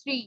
3।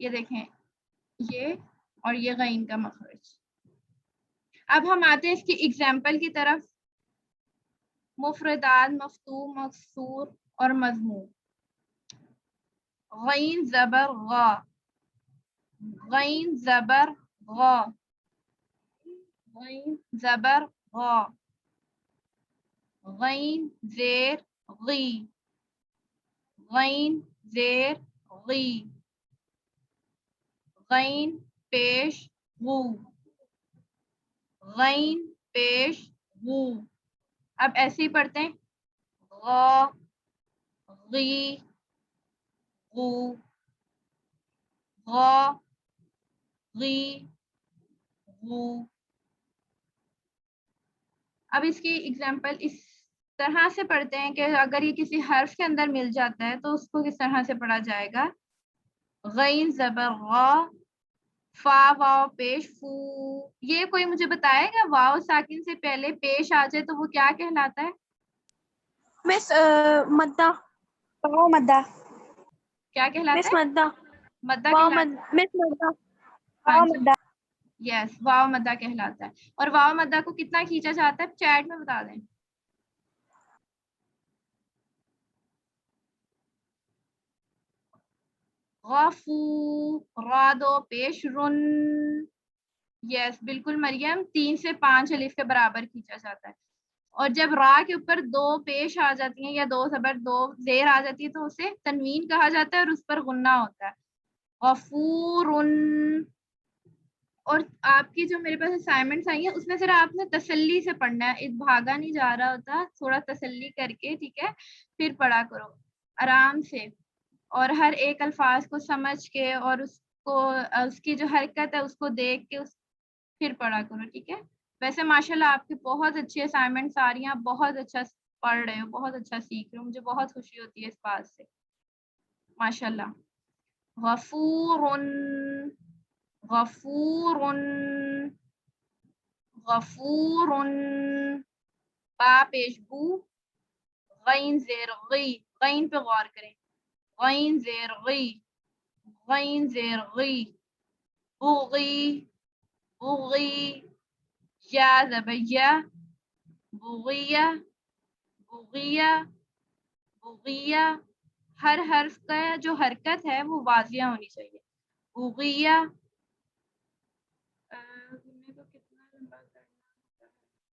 یہ دیکھیں یہ اور یہ غین کا مخرج. اب ہم آتے ہیں اس کی ایگزامپل کی طرف. مفردات مفتوح مکسور اور مضموم. غین زبر غا, غین زبر غا, غین زبر غا, غین زیر غی, غین زیر غی, غین پیش غو, غین پیش غو. اب ایسے ہی پڑھتے ہیں غا غی غو, غا غی غو. اب اس کی ایگزامپل اس طرح سے پڑھتے ہیں کہ اگر یہ کسی حرف کے اندر مل جاتا ہے تو اس کو کس طرح سے پڑھا جائے گا. غین زبر غا, فا واو پیش فو. یہ کوئی مجھے بتائے گا واو ساکن سے پہلے پیش آ جائے تو وہ کیا کہلاتا ہے؟ مس مدہ. واو مدہ. کیا کہلاتا مس ہے؟ مدہ. مدہ واو کہلاتا مدہ. مس مدہ. ہے. ہاں واو جی مدہ. یس واو مدہ کہلاتا ہے. اور واو مدہ کو کتنا کھینچا جاتا ہے چیٹ میں بتا دیں. غفو, را دو پیش رن. یس بالکل مریم, 3 سے 5 الف کے برابر کھینچا جاتا ہے. اور جب را کے اوپر 2 پیش آ جاتی ہیں یا 2 زبر 2 زیر آ جاتی ہے تو اسے تنوین کہا جاتا ہے اور اس پر غنہ ہوتا ہے. غفورن. اور آپ کی جو میرے پاس اسائنمنٹس آئی ہیں اس میں صرف آپ نے تسلی سے پڑھنا ہے, بھاگا نہیں جا رہا ہوتا, تھوڑا تسلی کر کے ٹھیک ہے پھر پڑھا کرو آرام سے, اور ہر ایک الفاظ کو سمجھ کے اور اس کی جو حرکت ہے اس کو دیکھ کے پھر پڑھا کرو ٹھیک ہے. ویسے ماشاءاللہ آپ کی بہت اچھی اسائنمنٹس آ رہی ہیں, آپ بہت اچھا پڑھ رہے ہو, بہت اچھا سیکھ رہے ہو, مجھے بہت خوشی ہوتی ہے اس بات سے ماشاءاللہ. غفورن, غفورن, غفورن, با پیش بو, غین زیر غی. غین پہ غور کریں, غین زیر غی, غین زیر غی, بغی, بغی, یا زبیا, بغیہ, بغیہ, بغیہ. ہر حرف کا جو حرکت ہے وہ واضح ہونی چاہیے. بغیہ.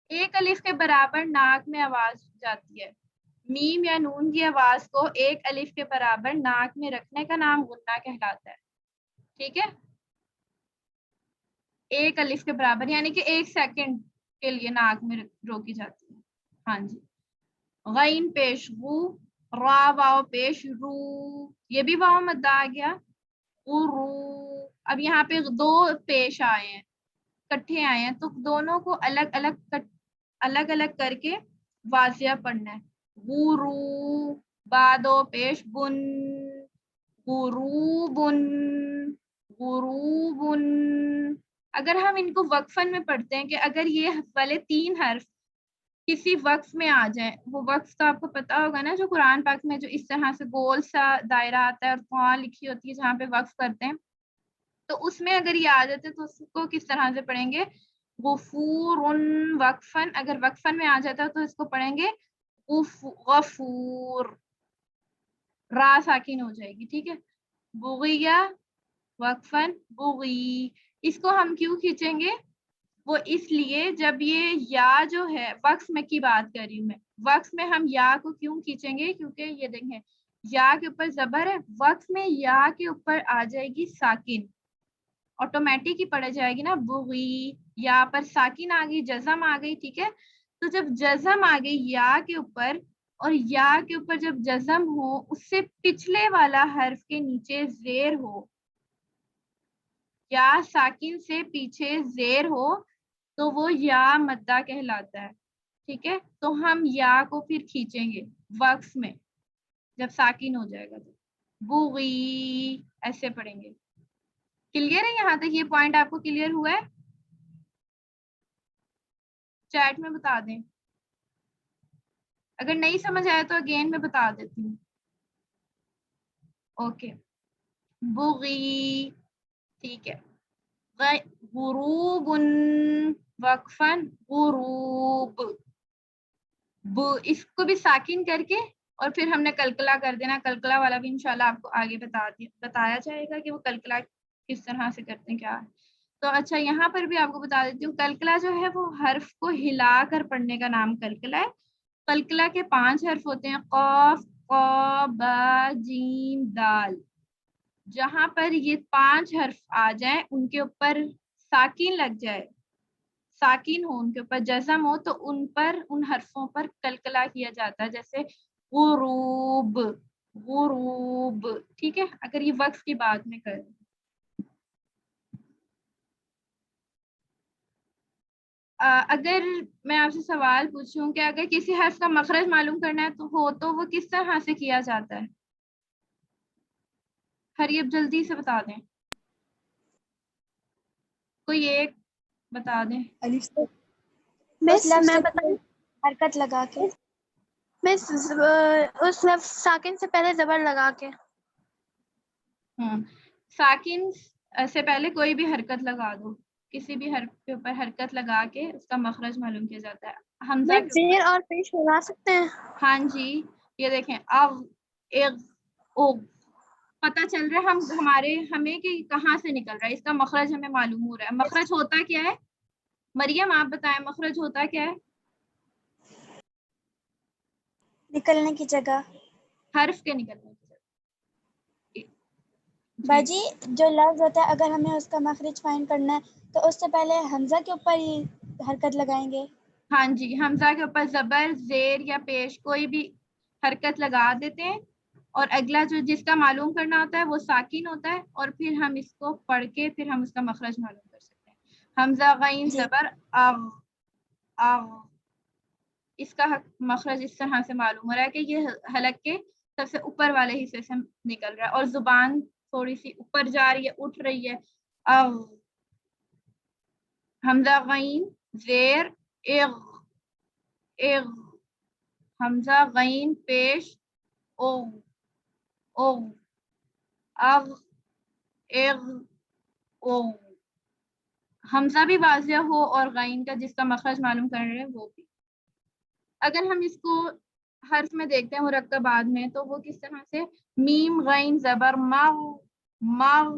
ایک الف کے برابر ناک میں آواز جاتی ہے. میم یا نون کی آواز کو ایک الف کے برابر ناک میں رکھنے کا نام غنہ کہلاتا ہے. ٹھیک ہے, ایک الف کے برابر یعنی کہ 1 سیکنڈ کے لیے ناک میں روکی جاتی ہے. ہاں جی. غین پیش غو, را واو پیش رو, یہ بھی واو مدہ آ گیا. غرو. اب یہاں پہ 2 پیش آئے ہیں, کٹھے آئے ہیں, تو دونوں کو الگ الگ کر کے واضح پڑھنا ہے. غرو, بادو پیش بن, غروبن, غروبن. اگر ہم ان کو وقفن میں پڑھتے ہیں کہ اگر یہ والے 3 حرف کسی وقف میں آ جائیں, وہ وقف تو آپ کو پتا ہوگا نا جو قرآن پاک میں جو اس طرح سے گول سا دائرہ آتا ہے اور وہاں لکھی ہوتی ہے جہاں پہ وقف کرتے ہیں, تو اس میں اگر یہ آ جاتے تو اس کو کس طرح سے پڑھیں گے؟ غفورن وقفن. اگر وقفن میں آ جاتا ہے تو اس کو پڑھیں گے غفور, را ساکن ہو جائے گی. ٹھیک ہے. بغیہ وقفن بغی. اس کو ہم کیوں کھینچیں گے؟ وہ اس لیے جب یہ یا جو ہے وقف میں کی بات کر رہی ہوں میں, وقف میں ہم یا کو کیوں کھینچیں گے؟ کیونکہ یہ دیکھیں یا کے اوپر زبر ہے, وقف میں یا کے اوپر آ جائے گی ساکن, آٹومیٹک ہی پڑھ جائے گی نا. بغی, یا پر ساکن آ گئی, جزم آ گئی. ٹھیک ہے. تو جب جزم آ گئی یا کے اوپر, اور یا کے اوپر جب جزم ہو اس سے پچھلے والا حرف کے نیچے زیر ہو, یا ساکن سے پیچھے زیر ہو, تو وہ یا مدہ کہلاتا ہے. ٹھیک ہے. تو ہم یا کو پھر کھینچیں گے وقف میں جب ساکن ہو جائے گا تو بغی ایسے پڑھیں گے. کلیئر ہے یہاں تک؟ یہ پوائنٹ آپ کو کلیئر ہوا ہے؟ چیٹ میں بتا دیں. اگر نہیں سمجھ آیا تو اگین میں بتا دیتی ہوں. اوکے. بغی، ٹھیک ہے. غروب وقفن غروب، اس کو بھی ساکن کر کے اور پھر ہم نے کلکلا کر دینا. کلکلا والا بھی انشاءاللہ آپ کو آگے بتایا جائے گا کہ وہ کلکلا کس طرح سے کرتے ہیں کیا ہے. تو اچھا یہاں پر بھی آپ کو بتا دیتی ہوں کلکلا جو ہے وہ حرف کو ہلا کر پڑھنے کا نام کلکلا ہے. کلکلا کے 5 حرف ہوتے ہیں، قاف قا با جیم دال. جہاں پر یہ 5 حرف آ جائیں ان کے اوپر ساکن لگ جائے، ساکن ہو، ان کے اوپر جزم ہو، تو ان پر ان حرفوں پر کلکلا کیا جاتا ہے. جیسے غروب، غروب، ٹھیک ہے. اگر یہ وقف کی بات میں کریں، اگر میں آپ سے سوال پوچھوں کہ اگر کسی حرف کا مخرج معلوم کرنا ہے تو وہ کس طرح سے کیا جاتا ہے؟ حریب جلدی سے بتا دیں، کوئی ایک بتا دیں. مس میں بتاؤں حرکت لگا کے، مس اس لفظ ساکن سے پہلے زبر لگا کے. ساکن سے پہلے کوئی بھی حرکت لگا دو، کسی بھی حرف کے اوپر حرکت لگا کے اس کا مخرج معلوم کیا جاتا ہے. حمزہ کے زیر اور پیش لگا سکتے ہیں. ہاں جی، یہ دیکھیں اغ اغ اغ، پتہ چل رہا ہے ہمیں کہ کہاں سے نکل رہا ہے، اس کا مخرج ہمیں معلوم ہو رہا ہے. مخرج ہوتا کیا ہے مریم، آپ بتائیں مخرج ہوتا کیا ہے؟ نکلنے کی جگہ. حرف کے نکلنے کی جگہ. باجی جو لفظ ہوتا ہے اگر ہمیں اس کا مخرج فائنڈ کرنا ہے تو اس سے پہلے حمزہ کے اوپر ہی حرکت لگائیں گے. ہاں جی، حمزہ کے اوپر زبر، زیر یا پیش کوئی بھی حرکت لگا دیتے ہیں، اور اگلا جو جس کا معلوم کرنا ہوتا ہے وہ ساکن ہوتا ہے، اور پھر ہم اس کو پڑھ کے پھر ہم اس کا مخرج معلوم کر سکتے ہیں. حمزہ غین جی زبر اغ اغ، اس کا مخرج اس طرح سے معلوم ہو رہا ہے کہ یہ حلق کے سب سے اوپر والے حصے سے نکل رہا ہے اور زبان تھوڑی سی اوپر جا رہی ہے، اٹھ رہی ہے. اغ، حمزہ غین زیر اغ اغ، حمزہ غین پیش او او، اغ اغ او. حمزہ بھی واضح ہو اور غین کا جس کا مخرج معلوم کر رہے ہیں وہ بھی. اگر ہم اس کو حرف میں دیکھتے ہیں مرکبات میں تو وہ کس طرح سے، میم غین زبر مغ مغ،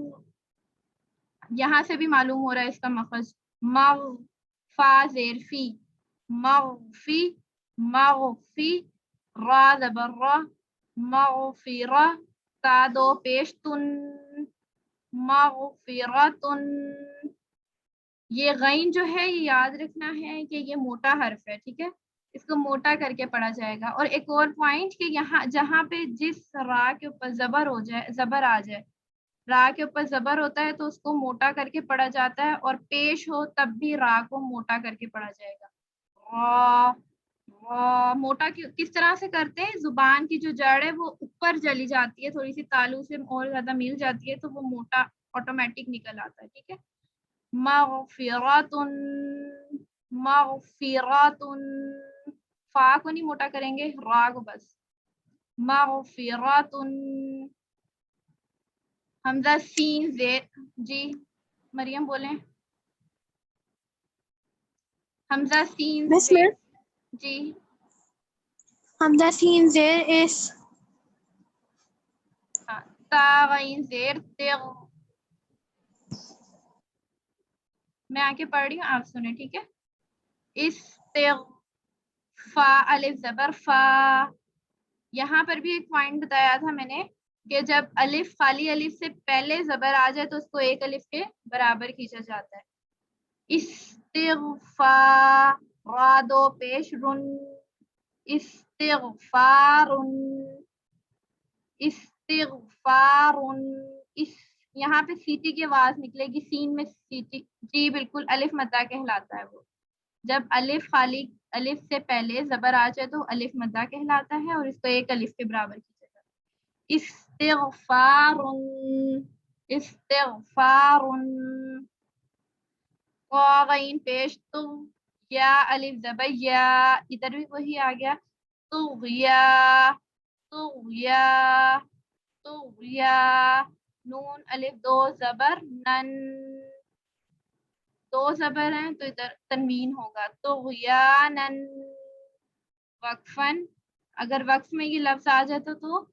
یہاں سے بھی معلوم ہو رہا ہے اس کا مخرج مغ. فا زیر فی مغفی مغفی، را زبر را مغفرہ، تا دو پیش تن مغفرتن. یہ غین جو ہے یہ یاد رکھنا ہے کہ یہ موٹا حرف ہے، ٹھیک ہے، اس کو موٹا کر کے پڑھا جائے گا. اور ایک اور پوائنٹ کہ یہاں جہاں پہ جس را کے اوپر زبر ہو جائے، زبر آ جائے، را کے اوپر زبر ہوتا ہے تو اس کو موٹا کر کے پڑھا جاتا ہے، اور پیش ہو تب بھی را کو موٹا کر کے پڑھا جائے گا. را را موٹا کس طرح سے کرتے ہیں، زبان کی جو جڑ ہے وہ اوپر چلی جاتی ہے، تھوڑی سی تالو سے اور زیادہ مل جاتی ہے تو وہ موٹا آٹومیٹک نکل آتا ہے. ٹھیک ہے، مغفراتن مغفراتن، فا کو نہیں موٹا کریں گے، را کو بس. مغفراتن. حمزہ سین زیر، جی مریم بولیں. حمزہ سین مس زیر، جی حمزہ سین زیر اس، ہاں. تا غین زیر تغ، میں آ کے پڑھ رہی ہوں آپ سنیں، ٹھیک ہے. استغ، فا الف زبر فا. یہاں پر بھی ایک پوائنٹ بتایا تھا میں نے کہ جب الف خالی الف سے پہلے زبر آ جائے تو اس کو ایک الف کے برابر کھینچا جاتا ہے. استغفار، را دو پیش رن استغفارن استغفارن. یہاں پہ سیٹی کی آواز نکلے گی، سین میں سیٹی، جی بالکل الف مدہ کہلاتا ہے وہ. جب الف خالی الف سے پہلے زبر آ جائے تو الف مدہ کہلاتا ہے اور اس کو ایک الف کے برابر کیا جاتا ہے. استغفارن استغفارن. غین پیش تو، یا الف زبر یا، ادھر بھی وہی آ گیا تو یا تو یا تو یا. نون الف دو زبر نن، دو زبر ہیں تو ادھر تنوین ہوگا طغیانن وقفن. اگر وقف میں یہ لفظ آ جاتا تو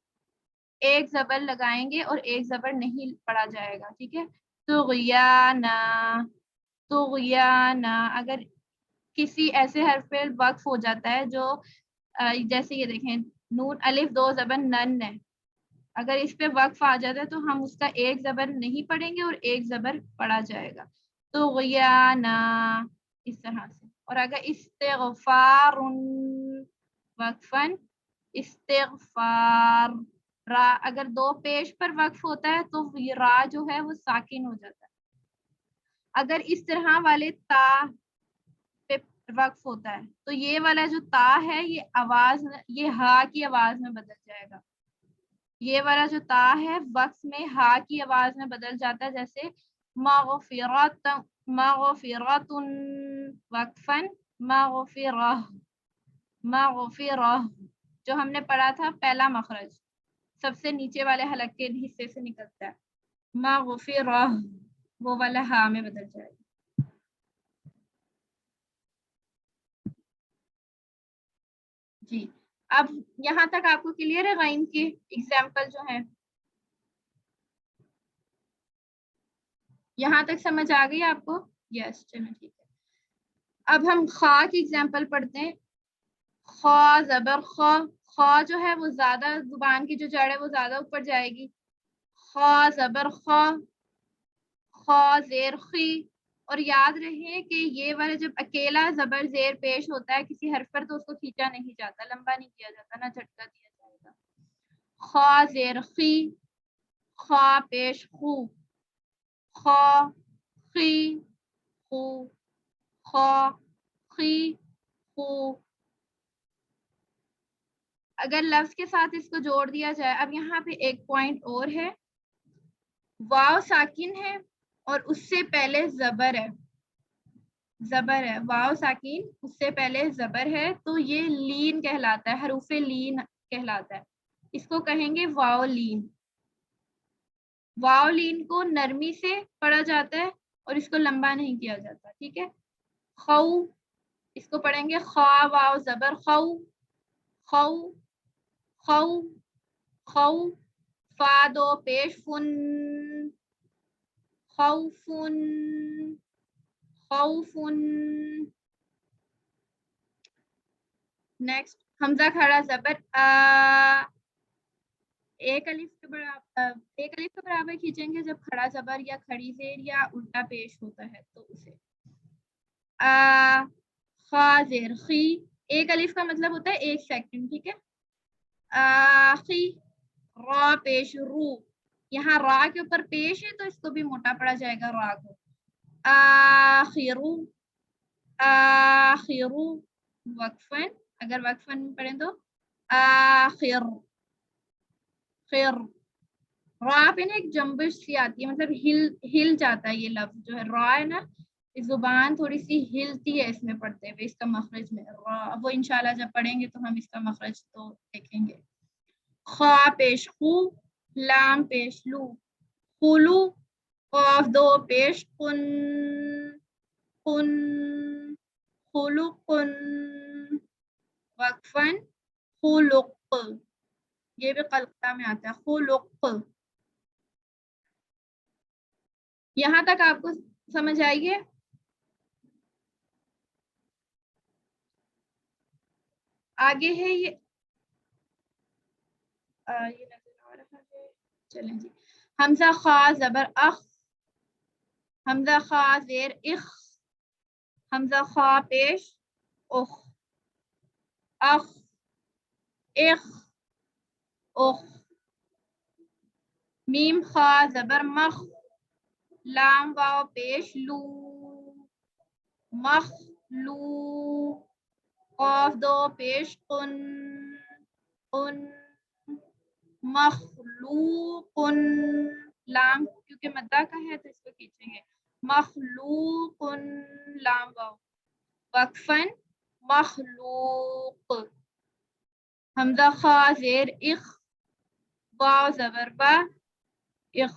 ایک زبر لگائیں گے اور ایک زبر نہیں پڑھا جائے گا. ٹھیک ہے. طغیانا طغیانا. اگر کسی ایسے حرف پہ وقف ہو جاتا ہے جو جیسے یہ دیکھیں نون الف دو زبر نن ہے، اگر اس پہ وقف آ جاتا ہے تو ہم اس کا ایک زبر نہیں پڑھیں گے اور ایک زبر پڑھا جائے گا. طغیانا اس طرح سے. اور اگر استغفار وقفن استغفار را، اگر دو پیش پر وقف ہوتا ہے تو را جو ہے وہ ساکن ہو جاتا ہے. اگر اس طرح والے تا پہ وقف ہوتا ہے تو یہ والا جو تا ہے یہ آواز یہ ہا کی آواز میں بدل جائے گا. یہ والا جو تا ہے وقف میں ہا کی آواز میں بدل جاتا ہے، جیسے مغفرت مغفرت وقفن مغفرہ مغفرہ. جو ہم نے پڑھا تھا پہلا مخرج سب سے نیچے والے حلق کے حصے سے نکلتا ہے، مغفرہ، وہ والا ہا میں بدل جائے گا. جی اب یہاں تک آپ کو کلیئر ہے غین کی ایگزامپل جو ہیں؟ یہاں تک سمجھ آ گئی آپ کو؟ یس چلو ٹھیک ہے. اب ہم خا کی ایگزامپل پڑھتے ہیں. خا زبر خا، خا جو ہے وہ زیادہ زبان کی جو جڑ ہے وہ زیادہ اوپر جائے گی. خا زبر خا، خا زیر خی. اور یاد رہے کہ یہ والا جب اکیلا زبر زیر پیش ہوتا ہے کسی حرف پر تو اس کو کھینچا نہیں جاتا، لمبا نہیں کیا جاتا، نہ جھٹکا دیا جائے گا. خا زیر خی، خا پیش خو، خا خی خو، خا خی خو. اگر لفظ کے ساتھ اس کو جوڑ دیا جائے، اب یہاں پہ ایک پوائنٹ اور ہے، واو ساکن ہے اور اس سے پہلے زبر ہے، زبر ہے، واو ساکن اس سے پہلے زبر ہے تو یہ لین کہلاتا ہے، حروف لین کہلاتا ہے. اس کو کہیں گے واو لین. واو لین کو نرمی سے پڑھا جاتا ہے اور اس کو لمبا نہیں کیا جاتا. ٹھیک ہے. خو، اس کو پڑھیں گے خا واو زبر خو، خو خو خو. فا دو پیش فن، خوفن خوفن. نیکسٹ حمزہ کھڑا زبر آ، ایک الف کے برابر کھینچیں گے جب کھڑا زبر یا کھڑی زیر یا الٹا پیش ہوتا ہے تو اسے. آ خا زیر خی، ایک الف کا مطلب ہوتا ہے ایک سیکنڈ. ٹھیک ہے. آخی را پیش رو، یہاں را کے اوپر پیش ہے تو اس کو بھی موٹا پڑا جائے گا را کو. آخرو آخرو وقفن، اگر وقفن پڑھیں تو آخر خیر. را پہ نا ایک جنبش سی آتی ہے، مطلب ہل جاتا ہے یہ لفظ جو ہے را ہے نا، زبان تھوڑی سی ہلتی ہے اس میں پڑھتے ہوئے، اس کا مخرج میں را. وہ انشاءاللہ جب پڑھیں گے تو ہم اس کا مخرج تو دیکھیں گے. خا پیش خو، لام پیش لو، خلو. قاف دو پیش قن، قن خلقن وقفن خلق، یہ بھی قلقلہ میں آتا ہے خلق. یہاں تک آپ کو سمجھ آئیے؟ آگے ہے یہ نظر آ رہا ہے. چلیں جی. حمزہ خا زبر اخ، حمزہ خا زیر اخ، حمزہ خا پیش اخ، اخ اخ اخ. میم خا زبر مخ، لام واو پیش لو، مخ لو. قاف دو پیش قن، قن مخلوق. لام کیونکہ مدہ کا ہے تو اس کو کھینچیں گے مخلوق، لام واو وقفن مخلوق. حمزہ خا زیر اخ، واو زبر با، اخ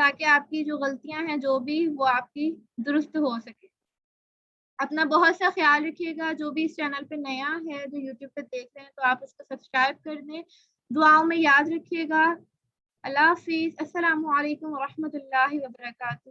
تاکہ آپ کی جو غلطیاں ہیں جو بھی وہ آپ کی درست ہو سکے. اپنا بہت سا خیال رکھیے گا. جو بھی اس چینل پہ نیا ہے جو یوٹیوب پہ دیکھ رہے ہیں تو آپ اس کو سبسکرائب کر دیں. دعاؤں میں یاد رکھیے گا. اللہ حافظ. السلام علیکم ورحمۃ اللہ وبرکاتہ.